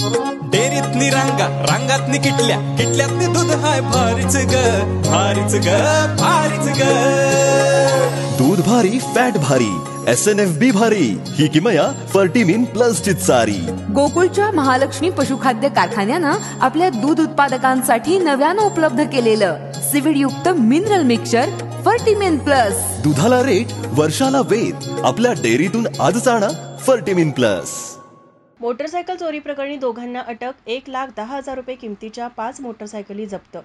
डेअरीतनी रांगा रांगातनी किटल्या किटल्यातनी दूध हाय भारीच ग भारीच ग भारीच ग. दूध भारी फॅट भारी SNFB भारी ही किमया फर्टिमिन प्लस ची चारी. गोकुळच्या महालक्ष्मी पशुखाद्य कारखान्यानं आपल्या दूध उत्पादकांसाठी नव्यानं उपलब्ध केलेलं सीविड युक्त मिनरल मिक्सचर फर्टिमिन प्लस. दुधाला रेट वर्षाला वेद आपल्या डेअरीतून आजच आणा फर्टिमिन प्लस. मोटरसायकल चोरी प्रकरणी दोघांना अटक. 1,10,000 रुपये किमतीच्या 5 मोटरसायकली जप्त.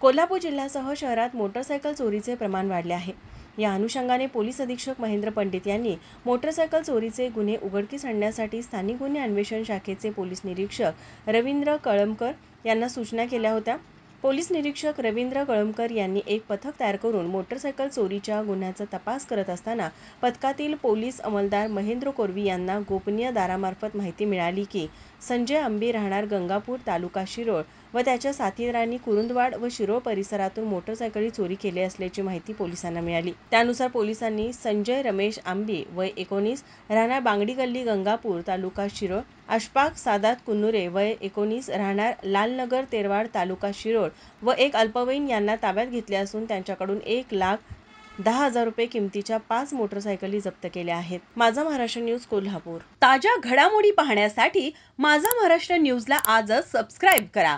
कोल्हापूर जिल्ह्यासह शहरात मोटरसायकल चोरीचे प्रमाण वाढले आहे. या अनुषंगाने पोलीस अधीक्षक महेंद्र पंडित यांनी मोटरसायकल चोरीचे गुन्हे उघडकीस आणण्यासाठी स्थानिक गुन्हे अन्वेषण शाखेचे पोलीस निरीक्षक रवींद्र कळमकर यांना सूचना केल्या होत्या. पोलीस निरीक्षक रवींद्र कळमकर यांनी एक पथक तयार करून मोटरसायकल चोरीच्या गुन्ह्याचा तपास करत असताना पथकातील पोलीस अंमलदार महेंद्र कोरवी यांना गोपनीय दारामार्फत माहिती मिळाली की संजय आंबी राहणार गंगापूर तालुका शिरोळ व त्याच्या साथीदारांनी कुरुंदवाड व शिरोळ परिसरातून मोटरसायकली चोरी केली असल्याची माहिती पोलिसांना मिळाली. त्यानुसार पोलिसांनी संजय रमेश आंबी वय 19 राहणार बांगडी गल्ली गंगापूर तालुका शिरोळ, अशफाक सादात कुन्नुरे वय 19 राहणार लालनगर तेरवाड तालुका शिरोळ व एक अल्पवयीन यांना ताब्यात घेतले असून त्यांच्याकडून 1,10,000 रुपये किमतीच्या 5 मोटरसायकली जप्त केल्या आहेत. माझा महाराष्ट्र न्यूज कोल्हापूर. ताज्या घडामोडी पाहण्यासाठी माझा महाराष्ट्र न्यूजला आजच सबस्क्राईब करा.